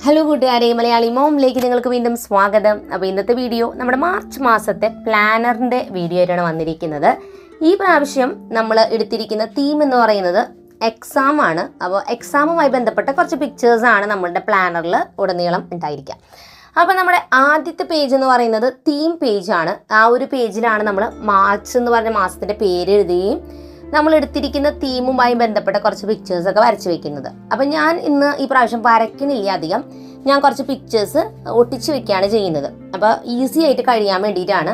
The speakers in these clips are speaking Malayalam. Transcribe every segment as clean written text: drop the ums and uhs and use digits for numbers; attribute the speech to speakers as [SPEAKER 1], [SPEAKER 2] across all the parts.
[SPEAKER 1] ഹലോ കൂട്ടുകാരെ, മലയാളി മോമിലേക്ക് നിങ്ങൾക്ക് വീണ്ടും സ്വാഗതം. അപ്പോൾ ഇന്നത്തെ വീഡിയോ നമ്മുടെ മാർച്ച് മാസത്തെ പ്ലാനറിൻ്റെ വീഡിയോ ആയിട്ടാണ് വന്നിരിക്കുന്നത്. ഈ പ്രാവശ്യം നമ്മൾ എടുത്തിരിക്കുന്ന തീം എന്ന് പറയുന്നത് എക്സാം ആണ്. അപ്പോൾ എക്സാമുമായി ബന്ധപ്പെട്ട കുറച്ച് പിക്ചേഴ്സാണ് നമ്മളുടെ പ്ലാനറിൽ ഉടനീളം ഉണ്ടായിരിക്കുക. അപ്പോൾ നമ്മുടെ ആദ്യത്തെ പേജ് എന്ന് പറയുന്നത് തീം പേജാണ്. ആ ഒരു പേജിലാണ് നമ്മൾ മാർച്ച് എന്ന് പറഞ്ഞ മാസത്തിൻ്റെ പേര് എഴുതുകയും നമ്മൾ എടുത്തിരിക്കുന്ന തീമുമായി ബന്ധപ്പെട്ട കുറച്ച് പിക്ചേഴ്സൊക്കെ വരച്ച് വെക്കുന്നത്. അപ്പം ഞാൻ ഇന്ന് ഈ പ്രാവശ്യം വരയ്ക്കുന്നില്ല അധികം, ഞാൻ കുറച്ച് പിക്ചേഴ്സ് ഒട്ടിച്ച് വെക്കുകയാണ് ചെയ്യുന്നത്. അപ്പോൾ ഈസി ആയിട്ട് കഴിയാൻ വേണ്ടിയിട്ടാണ്.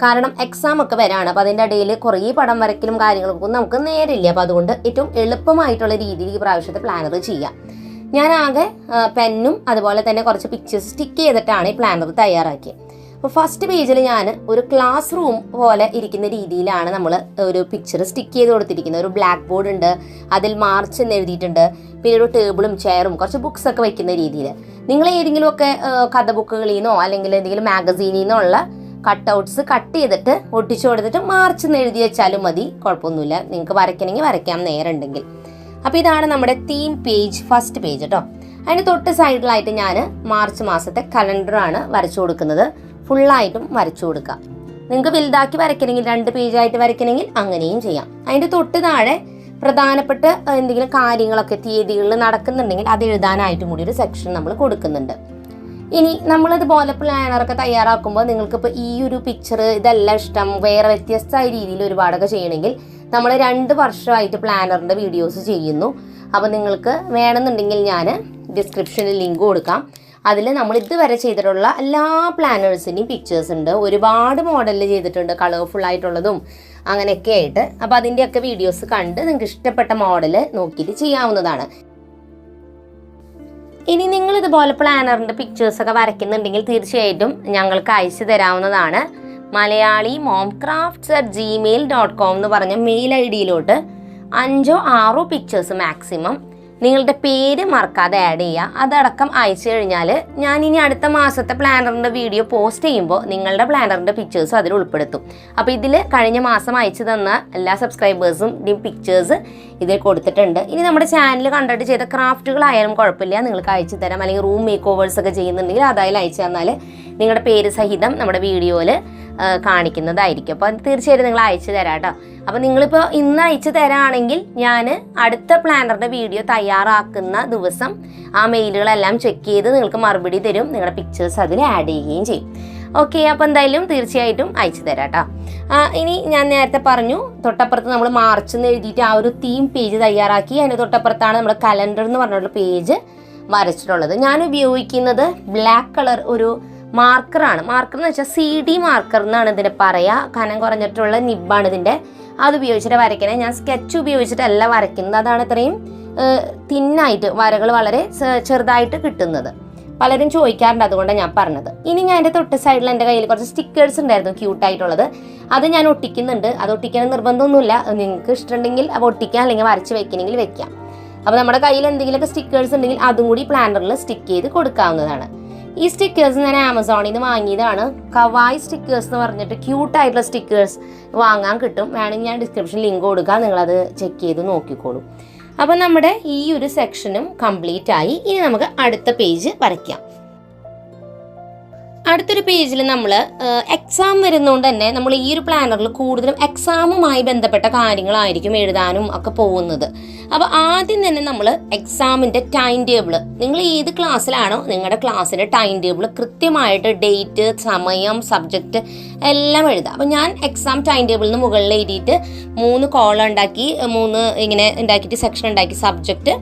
[SPEAKER 1] കാരണം എക്സാം ഒക്കെ വരാണ്. അപ്പോൾ അതിൻ്റെ ഇടയിൽ കുറേ പടം വരയ്ക്കലും കാര്യങ്ങളൊക്കെ നമുക്ക് നേരില്ല. അപ്പോൾ അതുകൊണ്ട് ഏറ്റവും എളുപ്പമായിട്ടുള്ള രീതിയിൽ ഈ പ്രാവശ്യത്തെ പ്ലാനർ ചെയ്യാം. ഞാൻ ആകെ പെന്നും അതുപോലെ തന്നെ കുറച്ച് പിക്ചേഴ്സ് സ്റ്റിക്ക് ചെയ്തിട്ടാണ് ഈ പ്ലാനർ തയ്യാറാക്കിയത്. അപ്പോൾ ഫസ്റ്റ് പേജിൽ ഞാൻ ഒരു ക്ലാസ് റൂം പോലെ ഇരിക്കുന്ന രീതിയിലാണ് നമ്മൾ ഒരു പിക്ചർ സ്റ്റിക്ക് ചെയ്ത് കൊടുത്തിരിക്കുന്നത്. ഒരു ബ്ലാക്ക് ബോർഡ് ഉണ്ട്, അതിൽ മാർച്ച് എന്ന് എഴുതിയിട്ടുണ്ട്. പിന്നെ ഒരു ടേബിളും ചെയറും കുറച്ച് ബുക്സ് ഒക്കെ വയ്ക്കുന്ന രീതിയിൽ. നിങ്ങൾ ഏതെങ്കിലുമൊക്കെ കഥ ബുക്കുകളിൽ നിന്നോ അല്ലെങ്കിൽ എന്തെങ്കിലും മാഗസീനിൽ നിന്നോ ഉള്ള കട്ടൗട്ട്സ് കട്ട് ചെയ്തിട്ട് ഒട്ടിച്ചു കൊടുത്തിട്ട് മാർച്ച് എന്ന് എഴുതി വെച്ചാലും മതി, കുഴപ്പമൊന്നുമില്ല. നിങ്ങൾക്ക് വരയ്ക്കണമെങ്കിൽ വരയ്ക്കാം നേരമുണ്ടെങ്കിൽ. അപ്പോൾ ഇതാണ് നമ്മുടെ തീം പേജ്, ഫസ്റ്റ് പേജ് കേട്ടോ. അതിന് തൊട്ട് സൈഡിലായിട്ട് ഞാൻ മാർച്ച് മാസത്തെ കലണ്ടറാണ് വരച്ചു കൊടുക്കുന്നത്. ഫുള്ളായിട്ടും വരച്ചു കൊടുക്കാം. നിങ്ങൾക്ക് വലുതാക്കി വരയ്ക്കണമെങ്കിൽ 2 പേജായിട്ട് വരയ്ക്കണമെങ്കിൽ അങ്ങനെയും ചെയ്യാം. അതിൻ്റെ തൊട്ട് താഴെ പ്രധാനപ്പെട്ട എന്തെങ്കിലും കാര്യങ്ങളൊക്കെ തീയതികളിൽ നടക്കുന്നുണ്ടെങ്കിൽ അത് എഴുതാനായിട്ടും കൂടി ഒരു സെക്ഷൻ നമ്മൾ കൊടുക്കുന്നുണ്ട്. ഇനി നമ്മളിതുപോലെ പ്ലാനറൊക്കെ തയ്യാറാക്കുമ്പോൾ നിങ്ങൾക്കിപ്പോൾ ഈ ഒരു പിക്ചർ ഇതെല്ലാം ഇഷ്ടം, വേറെ വ്യത്യസ്തമായ രീതിയിൽ ഒരുപാടൊക്കെ ചെയ്യണമെങ്കിൽ നമ്മൾ 2 വർഷമായിട്ട് പ്ലാനറിൻ്റെ വീഡിയോസ് ചെയ്യുന്നു. അപ്പോൾ നിങ്ങൾക്ക് വേണമെന്നുണ്ടെങ്കിൽ ഞാൻ ഡിസ്ക്രിപ്ഷനിൽ ലിങ്ക് കൊടുക്കാം. അതിൽ നമ്മൾ ഇതുവരെ ചെയ്തിട്ടുള്ള എല്ലാ പ്ലാനേഴ്സിൻ്റെയും പിക്ചേഴ്സ് ഉണ്ട്. ഒരുപാട് മോഡലിൽ ചെയ്തിട്ടുണ്ട്, കളർഫുൾ ആയിട്ടുള്ളതും അങ്ങനെയൊക്കെ ആയിട്ട്. അപ്പോൾ അതിൻ്റെയൊക്കെ വീഡിയോസ് കണ്ട് നിങ്ങൾക്ക് ഇഷ്ടപ്പെട്ട മോഡൽ നോക്കിയിട്ട് ചെയ്യാവുന്നതാണ്. ഇനി നിങ്ങൾ ഇതുപോലെ പ്ലാനറിൻ്റെ പിക്ചേഴ്സൊക്കെ വരയ്ക്കുന്നുണ്ടെങ്കിൽ തീർച്ചയായിട്ടും ഞങ്ങൾക്ക് അയച്ചു തരാവുന്നതാണ്. malayali.momcrafts@gmail.com എന്ന് പറഞ്ഞ മെയിൽ ID-യിലോട്ട് 5 or 6 പിക്ചേഴ്സ് മാക്സിമം നിങ്ങളുടെ പേര് മറക്കാതെ ആഡ് ചെയ്യുക. അതടക്കം അയച്ചു കഴിഞ്ഞാൽ ഞാൻ ഇനി അടുത്ത മാസത്തെ പ്ലാനറിൻ്റെ വീഡിയോ പോസ്റ്റ് ചെയ്യുമ്പോൾ നിങ്ങളുടെ പ്ലാനറിൻ്റെ പിക്ചേഴ്സും അതിൽ ഉൾപ്പെടുത്തും. അപ്പോൾ ഇതിൽ കഴിഞ്ഞ മാസം അയച്ചു തന്ന എല്ലാ സബ്സ്ക്രൈബേഴ്സും പിക്ചേഴ്സ് ഇതിൽ കൊടുത്തിട്ടുണ്ട്. ഇനി നമ്മുടെ ചാനൽ കണ്ടിട്ട് ചെയ്ത ക്രാഫ്റ്റുകളായാലും കുഴപ്പമില്ല, നിങ്ങൾക്ക് അയച്ചു തരാം. അല്ലെങ്കിൽ റൂം മേക്ക് ഓവേഴ്സ് ഒക്കെ ചെയ്യുന്നുണ്ടെങ്കിൽ അതായാലും അയച്ചു തന്നാൽ നിങ്ങളുടെ പേര് സഹിതം നമ്മുടെ വീഡിയോയിൽ കാണിക്കുന്നതായിരിക്കും. അപ്പോൾ തീർച്ചയായിട്ടും നിങ്ങൾ അയച്ചു തരാം കേട്ടോ. അപ്പോൾ നിങ്ങളിപ്പോൾ ഇന്ന് അയച്ചു തരാണെങ്കിൽ ഞാൻ അടുത്ത പ്ലാനറിൻ്റെ വീഡിയോ തയ്യാറാക്കുന്ന ദിവസം ആ മെയിലുകളെല്ലാം ചെക്ക് ചെയ്ത് നിങ്ങൾക്ക് മറുപടി തരും. നിങ്ങളുടെ പിക്ചേഴ്സ് അതിൽ ആഡ് ചെയ്യുകയും ചെയ്യും. ഓക്കെ, അപ്പോൾ എന്തായാലും തീർച്ചയായിട്ടും അയച്ചു തരാം കേട്ടോ. ഇനി ഞാൻ നേരത്തെ പറഞ്ഞു, തൊട്ടപ്പുറത്ത് നമ്മൾ മാർച്ച് എന്ന് എഴുതിയിട്ട് ആ ഒരു തീം പേജ് തയ്യാറാക്കി. അതിൻ്റെ തൊട്ടപ്പുറത്താണ് നമ്മൾ കലണ്ടർ എന്ന് പറഞ്ഞിട്ടുള്ള പേജ് വരച്ചിട്ടുള്ളത്. ഞാൻ ഉപയോഗിക്കുന്നത് ബ്ലാക്ക് കളർ ഒരു മാർക്കറാണ്. മാർക്കർ എന്ന് വെച്ചാൽ CD മാർക്കർ എന്നാണ് ഇതിനെ പറയുക. കനം കുറഞ്ഞിട്ടുള്ള നിബാണ് ഇതിൻ്റെ. അത് ഉപയോഗിച്ചിട്ട് വരയ്ക്കണേ. ഞാൻ സ്കെച്ച് ഉപയോഗിച്ചിട്ടല്ല വരയ്ക്കുന്നത്. അതാണ് ഇത്രയും തിന്നായിട്ട് വരകൾ വളരെ ചെറുതായിട്ട് കിട്ടുന്നത്. പലരും ചോദിക്കാറുണ്ട്, അതുകൊണ്ടാണ് ഞാൻ പറഞ്ഞത്. ഇനി ഞാൻ എൻ്റെ തൊട്ട് സൈഡിൽ എൻ്റെ കയ്യിൽ കുറച്ച് സ്റ്റിക്കേഴ്സ് ഉണ്ടായിരുന്നു ക്യൂട്ടായിട്ടുള്ളത്. അത് ഞാൻ ഒട്ടിക്കുന്നുണ്ട്. അത് ഒട്ടിക്കാൻ നിർബന്ധമൊന്നുമില്ല, നിങ്ങൾക്ക് ഇഷ്ടമുണ്ടെങ്കിൽ അത് ഒട്ടിക്കാം, അല്ലെങ്കിൽ വരച്ച് വെക്കണമെങ്കിൽ വെക്കാം. അപ്പോൾ നമ്മുടെ കയ്യിൽ എന്തെങ്കിലുമൊക്കെ സ്റ്റിക്കേഴ്സ് ഉണ്ടെങ്കിൽ അതും കൂടി പ്ലാനറിൽ സ്റ്റിക്ക് ചെയ്ത് കൊടുക്കാവുന്നതാണ്. ഈ സ്റ്റിക്കേഴ്സ് ഞാൻ ആമസോണിൽ നിന്ന് വാങ്ങിയതാണ്. കവായ് സ്റ്റിക്കേഴ്സ് എന്ന് പറഞ്ഞിട്ട് ക്യൂട്ടായിട്ടുള്ള സ്റ്റിക്കേഴ്സ് വാങ്ങാൻ കിട്ടും. വേണമെങ്കിൽ ഞാൻ ഡിസ്ക്രിപ്ഷനിൽ ലിങ്ക് കൊടുക്കാം, നിങ്ങളത് ചെക്ക് ചെയ്ത് നോക്കിക്കോളൂ. അപ്പോൾ നമ്മുടെ ഈ ഒരു സെക്ഷനും കംപ്ലീറ്റ് ആയി. ഇനി നമുക്ക് അടുത്ത പേജ് വരയ്ക്കാം. അടുത്തൊരു പേജിൽ നമ്മൾ എക്സാം വരുന്നതുകൊണ്ട് തന്നെ നമ്മൾ ഈ ഒരു പ്ലാനറിൽ കൂടുതലും എക്സാമുമായി ബന്ധപ്പെട്ട കാര്യങ്ങളായിരിക്കും എഴുതാനും ഒക്കെ പോകുന്നത്. അപ്പോൾ ആദ്യം തന്നെ നമ്മൾ എക്സാമിൻ്റെ ടൈം ടേബിൾ, നിങ്ങൾ ഏത് ക്ലാസ്സിലാണോ നിങ്ങളുടെ ക്ലാസ്സിൻ്റെ ടൈം ടേബിൾ കൃത്യമായിട്ട് ഡേറ്റ്, സമയം, സബ്ജക്റ്റ് എല്ലാം എഴുതുക. അപ്പോൾ ഞാൻ എക്സാം ടൈം ടേബിളിന് മുകളിൽ എഴുതിയിട്ട് 3 കോളം ഉണ്ടാക്കി, 3 ഇങ്ങനെ ഉണ്ടാക്കിയിട്ട് സെക്ഷൻ ഉണ്ടാക്കി. സബ്ജക്റ്റ്,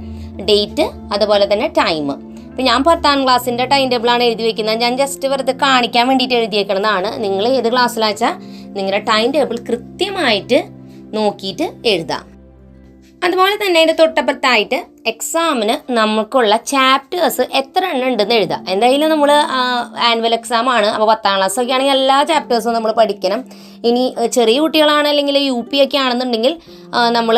[SPEAKER 1] ഡേറ്റ്, അതുപോലെ തന്നെ ടൈം. ഇപ്പം ഞാൻ 10ാം ക്ലാസ്സിൻ്റെ ടൈം ടേബിളാണ് എഴുതി വെക്കുന്നത്. ഞാൻ ജസ്റ്റ് വെറുതെ കാണിക്കാൻ വേണ്ടിയിട്ട് എഴുതിയേക്കുന്നതാണ്. നിങ്ങൾ ഏത് ക്ലാസ്സിലാണെന്ന് വെച്ചാൽ നിങ്ങളുടെ ടൈം ടേബിൾ കൃത്യമായിട്ട് നോക്കിയിട്ട് എഴുതാം. അതുപോലെ തന്നെ അതിൻ്റെ തൊട്ടപ്പുറത്തായിട്ട് എക്സാമിന് നമുക്കുള്ള ചാപ്റ്റേഴ്സ് എത്ര എണ്ണം ഉണ്ടെന്ന് എഴുതാം. എന്തായാലും നമ്മൾ ആനുവൽ എക്സാം ആണ്. അപ്പോൾ 10ാം ക്ലാസ് ഒക്കെ ആണെങ്കിൽ എല്ലാ ചാപ്റ്റേഴ്സും നമ്മൾ പഠിക്കണം. ഇനി ചെറിയ കുട്ടികളാണ് അല്ലെങ്കിൽ UP ഒക്കെ ആണെന്നുണ്ടെങ്കിൽ നമ്മൾ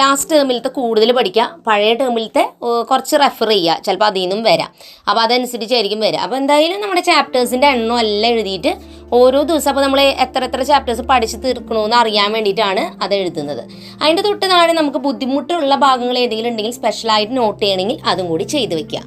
[SPEAKER 1] ലാസ്റ്റ് ടേമിലത്തെ കൂടുതൽ പഠിക്കുക, പഴയ ടേമിലത്തെ കുറച്ച് റെഫർ ചെയ്യുക. ചിലപ്പോൾ അതിൽ നിന്നും വരാം. അപ്പോൾ അതനുസരിച്ചായിരിക്കും വരിക. അപ്പോൾ എന്തായാലും നമ്മുടെ ചാപ്റ്റേഴ്സിൻ്റെ എണ്ണം എല്ലാം എഴുതിയിട്ട് ഓരോ ദിവസം അപ്പോൾ നമ്മൾ എത്ര ചാപ്റ്റേഴ്സ് പഠിച്ച് തീർക്കണമെന്ന് അറിയാൻ വേണ്ടിയിട്ടാണ് അത് എഴുതുന്നത്. അതിൻ്റെ തൊട്ട് താഴെ നമുക്ക് ബുദ്ധിമുട്ടുള്ള ഭാഗങ്ങൾ ഏതെങ്കിലും ഉണ്ടെങ്കിൽ സ്പെഷ്യലായിട്ട് നോട്ട് ചെയ്യണമെങ്കിൽ അതും കൂടി ചെയ്ത് വെക്കുക.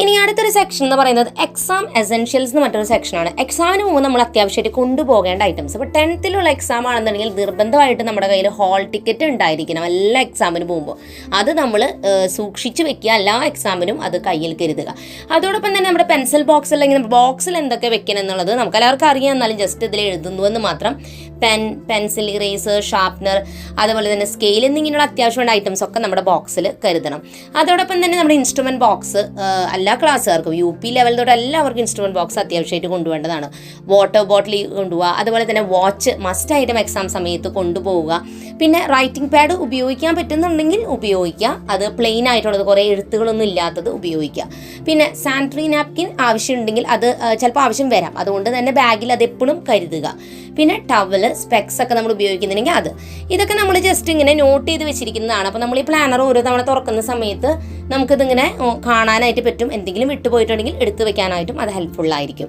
[SPEAKER 1] ഇനി അടുത്തൊരു സെക്ഷൻ എന്ന് പറയുന്നത് എക്സാം എസെൻഷ്യൽസ് എന്ന് മറ്റൊരു സെക്ഷനാണ്. എക്സാമിന് മുമ്പ് നമ്മൾ അത്യാവശ്യമായിട്ട് കൊണ്ടുപോകേണ്ട ഐറ്റംസ്. ഇപ്പോൾ 10th എക്സാം ആണെന്നുണ്ടെങ്കിൽ നിർബന്ധമായിട്ട് നമ്മുടെ കയ്യിൽ ഹോൾ ടിക്കറ്റ് ഉണ്ടായിരിക്കണം എല്ലാ എക്സാമിന് പോകുമ്പോൾ. അത് നമ്മൾ സൂക്ഷിച്ച് വെക്കുക, എല്ലാ എക്സാമിനും അത് കയ്യിൽ കരുതുക. അതോടൊപ്പം തന്നെ നമ്മുടെ പെൻസിൽ ബോക്സ് അല്ലെങ്കിൽ ബോക്സിൽ എന്തൊക്കെ വെക്കണം എന്നുള്ളത് നമുക്ക് എല്ലാവർക്കും അറിയാം, എന്നാലും ജസ്റ്റ് ഇതിൽ എഴുതുന്നുവെന്ന് മാത്രം. പെൻ, പെൻസിൽ, ഇറേസർ, ഷാർപ്നർ, അതുപോലെ തന്നെ സ്കെയിൽ എന്നിങ്ങനെയുള്ള അത്യാവശ്യമുള്ള ഐറ്റംസ് ഒക്കെ നമ്മുടെ ബോക്സിൽ കരുതണം. അതോടൊപ്പം തന്നെ നമ്മുടെ ഇൻസ്ട്രുമെൻറ്റ് ബോക്സ് എല്ലാ ക്ലാസ്സുകാർക്കും UP ലെവൽ തൊട്ട് എല്ലാവർക്കും ഇൻസ്ട്രുമെൻറ്റ് ബോക്സ് അത്യാവശ്യമായിട്ട് കൊണ്ടുപോകേണ്ടതാണ്. വാട്ടർ ബോട്ടിൽ കൊണ്ടുപോവുക, അതുപോലെ തന്നെ വാച്ച് മസ്റ്റ് ആയിട്ടും എക്സാം സമയത്ത് കൊണ്ടുപോവുക. പിന്നെ റൈറ്റിംഗ് പാഡ് ഉപയോഗിക്കാൻ പറ്റുന്നുണ്ടെങ്കിൽ ഉപയോഗിക്കുക, അത് പ്ലെയിൻ ആയിട്ടുള്ളത് കുറേ എഴുത്തുകളൊന്നും ഇല്ലാത്തത് ഉപയോഗിക്കുക. പിന്നെ സാനിറ്ററി നാപ്കിൻ ആവശ്യമുണ്ടെങ്കിൽ അത് ചിലപ്പോൾ ആവശ്യം വരാം, അതുകൊണ്ട് തന്നെ ബാഗിൽ അത് എപ്പോഴും കരുതുക. പിന്നെ ടവല്, സ്പെക്സ് ഒക്കെ നമ്മൾ ഉപയോഗിക്കുന്നുണ്ടെങ്കിൽ അത്. ഇതൊക്കെ നമ്മൾ ജസ്റ്റ് ഇങ്ങനെ നോട്ട് ചെയ്ത് വെച്ചിരിക്കുന്നതാണ്. അപ്പോൾ നമ്മൾ ഈ പ്ലാനർ ഓരോ തവണ തുറക്കുന്ന സമയത്ത് നമുക്കിതിങ്ങനെ കാണാനായിട്ട് പറ്റും. എന്തെങ്കിലും വിട്ടുപോയിട്ടുണ്ടെങ്കിൽ എടുത്തു വെക്കാനായിട്ടും അത് ഹെൽപ്ഫുള്ളായിരിക്കും.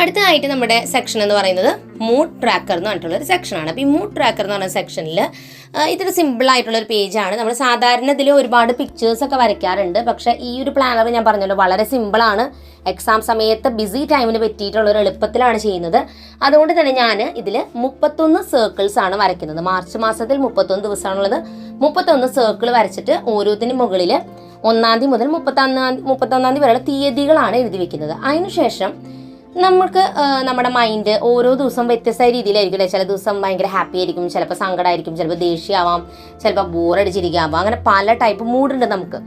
[SPEAKER 1] അടുത്തതായിട്ട് നമ്മുടെ സെക്ഷൻ എന്ന് പറയുന്നത് മൂഡ് ട്രാക്കർ എന്ന് പറഞ്ഞിട്ടുള്ളൊരു സെക്ഷനാണ്. അപ്പോൾ ഈ മൂഡ് ട്രാക്കർ എന്ന് പറഞ്ഞ സെക്ഷനിൽ ഇതൊരു സിമ്പിളായിട്ടുള്ളൊരു പേജാണ്. നമ്മൾ സാധാരണ ഇതിൽ ഒരുപാട് പിക്ചേഴ്സൊക്കെ വരയ്ക്കാറുണ്ട്, പക്ഷേ ഈ ഒരു പ്ലാനർ ഞാൻ പറഞ്ഞല്ലോ വളരെ സിമ്പിളാണ്. എക്സാം സമയത്ത് ബിസി ടൈമിന് പറ്റിയിട്ടുള്ളൊരു എളുപ്പത്തിലാണ് ചെയ്യുന്നത്. അതുകൊണ്ട് തന്നെ ഞാൻ ഇതിൽ 31 സർക്കിൾസ് ആണ് വരയ്ക്കുന്നത്. മാർച്ച് മാസത്തിൽ 31 ദിവസമാണുള്ളത്. 31 സർക്കിൾ വരച്ചിട്ട് ഓരോന്നിന് മുകളിൽ 1-ാം തീയതി മുതൽ 31-ാം തീയതി വരെയുള്ള തീയതികളാണ് എഴുതി വെക്കുന്നത്. അതിനുശേഷം നമുക്ക് നമ്മുടെ മൈൻഡ് ഓരോ ദിവസം വ്യത്യസ്ത രീതിയിലായിരിക്കും അല്ലേ. ചില ദിവസം ഭയങ്കര ഹാപ്പി ആയിരിക്കും, ചിലപ്പോൾ സങ്കടമായിരിക്കും, ചിലപ്പോൾ ദേഷ്യമാവാം, ചിലപ്പോൾ ബോറടിച്ചിരിക്കാവാം. അങ്ങനെ പല ടൈപ്പ് മൂഡുണ്ട് നമുക്ക്.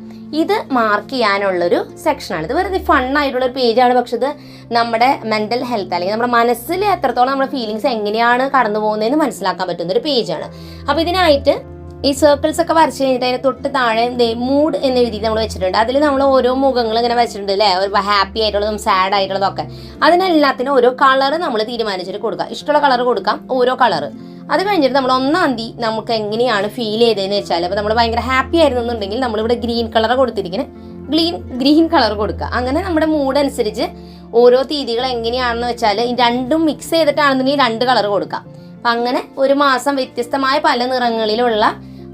[SPEAKER 1] ഇത് മാർക്ക് ചെയ്യാനുള്ളൊരു സെക്ഷനാണ്. ഇത് വെറുതെ ഫണ്ണായിട്ടുള്ളൊരു പേജാണ്, പക്ഷെ ഇത് നമ്മുടെ മെൻ്റൽ ഹെൽത്ത് അല്ലെങ്കിൽ നമ്മുടെ മനസ്സിൽ എത്രത്തോളം നമ്മുടെ ഫീലിങ്സ് എങ്ങനെയാണ് കടന്നു പോകുന്നതെന്ന് മനസ്സിലാക്കാൻ പറ്റുന്നൊരു പേജാണ്. അപ്പോൾ ഇതിനായിട്ട് ഈ സർക്കിൾസ് ഒക്കെ വരച്ച് കഴിഞ്ഞിട്ട് അതിന് തൊട്ട് താഴെ മൂഡ് എന്ന് എഴുതി നമ്മൾ വെച്ചിട്ടുണ്ട്. അതിൽ നമ്മൾ ഓരോ മുഖങ്ങൾ ഇങ്ങനെ വെച്ചിട്ടുണ്ട് അല്ലേ, ഒരു ഹാപ്പി ആയിട്ടുള്ളതും സാഡ് ആയിട്ടുള്ളതൊക്കെ. അതിനെല്ലാത്തിനും ഓരോ കളർ നമ്മൾ തീരുമാനിച്ചിട്ട് കൊടുക്കുക. ഇഷ്ടമുള്ള കളർ കൊടുക്കാം, ഓരോ കളർ. അത് കഴിഞ്ഞിട്ട് നമ്മൾ 1-ാം തീയതി നമുക്ക് എങ്ങനെയാണ് ഫീൽ ചെയ്തതെന്ന് വെച്ചാൽ, അപ്പോൾ നമ്മൾ ഭയങ്കര ഹാപ്പി ആയിരുന്നുണ്ടെങ്കിൽ നമ്മളിവിടെ ഗ്രീൻ കളർ കൊടുത്തിരിക്കുന്നത് ഗ്രീൻ കളർ കൊടുക്കുക. അങ്ങനെ നമ്മുടെ മൂഡ് അനുസരിച്ച് ഓരോ തീയതികൾ എങ്ങനെയാണെന്ന് വെച്ചാൽ ഈ രണ്ടും മിക്സ് ചെയ്തിട്ടാണെന്നുണ്ടെങ്കിൽ 2 കളർ കൊടുക്കാം. അപ്പം അങ്ങനെ ഒരു മാസം വ്യത്യസ്തമായ പല നിറങ്ങളിലുള്ള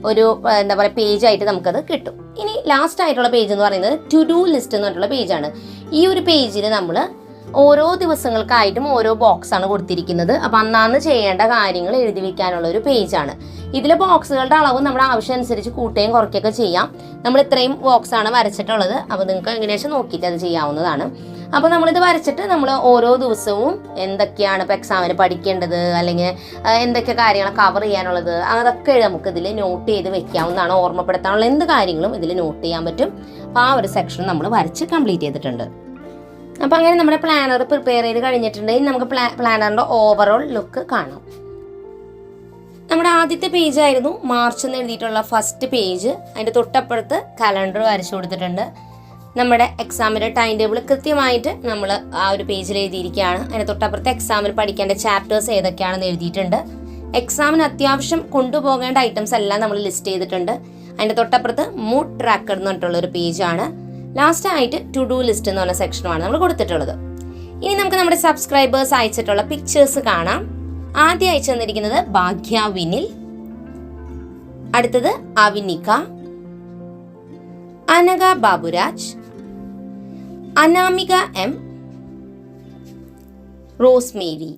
[SPEAKER 1] ഒരു എന്താ പറയുക പേജായിട്ട് നമുക്കത് കിട്ടും. ഇനി ലാസ്റ്റ് ആയിട്ടുള്ള പേജ് എന്ന് പറയുന്നത് ടു ഡു ലിസ്റ്റ് എന്ന് പറഞ്ഞിട്ടുള്ള പേജാണ്. ഈ ഒരു പേജിൽ നമ്മൾ ഓരോ ദിവസങ്ങൾക്കായിട്ടും ഓരോ ബോക്സാണ് കൊടുത്തിരിക്കുന്നത്. അപ്പം അന്നാന്ന് ചെയ്യേണ്ട കാര്യങ്ങൾ എഴുതി വെക്കാനുള്ള ഒരു പേജാണ്. ഇതിലെ ബോക്സുകളുടെ അളവ് നമ്മുടെ ആവശ്യം അനുസരിച്ച് കൂട്ടുകയും കുറയ്ക്കുകയൊക്കെ ചെയ്യാം. നമ്മൾ ഇത്രയും ബോക്സാണ് വരച്ചിട്ടുള്ളത്. അപ്പോൾ നിങ്ങൾക്ക് എങ്ങനെയാണെന്ന് നോക്കിയിട്ട് അത് ചെയ്യാവുന്നതാണ്. അപ്പോൾ നമ്മളിത് വരച്ചിട്ട് നമ്മൾ ഓരോ ദിവസവും എന്തൊക്കെയാണ് ഇപ്പോൾ എക്സാമിന് പഠിക്കേണ്ടത്, അല്ലെങ്കിൽ എന്തൊക്കെ കാര്യങ്ങൾ കവർ ചെയ്യാനുള്ളത്, അതൊക്കെ നമുക്ക് ഇതിൽ നോട്ട് ചെയ്ത് വെക്കാവുന്നതാണ്. ഓർമ്മപ്പെടുത്താനുള്ള എന്ത് കാര്യങ്ങളും ഇതിൽ നോട്ട് ചെയ്യാൻ പറ്റും. അപ്പോൾ ആ ഒരു സെക്ഷൻ നമ്മൾ വരച്ച് കംപ്ലീറ്റ് ചെയ്തിട്ടുണ്ട്. അപ്പോൾ അങ്ങനെ നമ്മുടെ പ്ലാനർ പ്രിപ്പയർ ചെയ്ത് കഴിഞ്ഞിട്ടുണ്ടെങ്കിൽ നമുക്ക് പ്ലാനറിൻ്റെ ഓവറോൾ ലുക്ക് കാണാം. നമ്മുടെ ആദ്യത്തെ പേജായിരുന്നു മാർച്ച് എന്ന് എഴുതിയിട്ടുള്ള ഫസ്റ്റ് പേജ്. അതിൻ്റെ തൊട്ടപ്പുറത്ത് കലണ്ടർ വരച്ചു കൊടുത്തിട്ടുണ്ട്. നമ്മുടെ എക്സാമിൻ്റെ ടൈം ടേബിൾ കൃത്യമായിട്ട് നമ്മൾ ആ ഒരു പേജിൽ എഴുതിയിരിക്കുകയാണ്. അതിന് തൊട്ടപ്പുറത്ത് എക്സാമിൽ പഠിക്കേണ്ട ചാപ്റ്റേഴ്സ് ഏതൊക്കെയാണെന്ന് എഴുതിയിട്ടുണ്ട്. എക്സാമിന് അത്യാവശ്യം കൊണ്ടുപോകേണ്ട ഐറ്റംസ് എല്ലാം നമ്മൾ ലിസ്റ്റ് ചെയ്തിട്ടുണ്ട്. അതിൻ്റെ തൊട്ടപ്പുറത്ത് മൂഡ് ട്രാക്കർ എന്ന് പറഞ്ഞിട്ടുള്ള ഒരു പേജാണ്. ലാസ്റ്റ് ആയിട്ട് ടു ഡു ലിസ്റ്റ് എന്ന് പറഞ്ഞ സെക്ഷനുമാണ് നമ്മൾ കൊടുത്തിട്ടുള്ളത്. ഇനി നമുക്ക് നമ്മുടെ സബ്സ്ക്രൈബേഴ്സ് അയച്ചിട്ടുള്ള പിക്ചേഴ്സ് കാണാം. ആദ്യം അയച്ചു തന്നിരിക്കുന്നത് ഭാഗ്യ വിനിൽ, അടുത്തത് അവിനിക, അനഘ ബാബുരാജ്, അനാമിക M, റോസ്മേരി.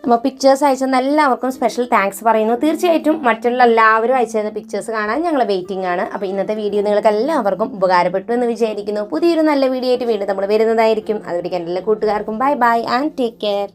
[SPEAKER 1] അപ്പോൾ പിക്ചേഴ്സ് അയച്ചെന്ന് എല്ലാവർക്കും സ്പെഷ്യൽ താങ്ക്സ് പറയുന്നു. തീർച്ചയായിട്ടും മറ്റുള്ള എല്ലാവരും അയച്ചിരുന്ന പിക്ചേഴ്സ് കാണാൻ ഞങ്ങൾ വെയിറ്റിംഗ് ആണ്. അപ്പോൾ ഇന്നത്തെ വീഡിയോ നിങ്ങൾക്ക് എല്ലാവർക്കും ഉപകാരപ്പെട്ടു എന്ന് വിചാരിക്കുന്നു. പുതിയൊരു നല്ല വീഡിയോ ആയിട്ട് വീണ്ടും നമ്മൾ വരുന്നതായിരിക്കും. അതുവരെയ്ക്ക് എല്ലാ കൂട്ടുകാർക്കും bye bye and take care.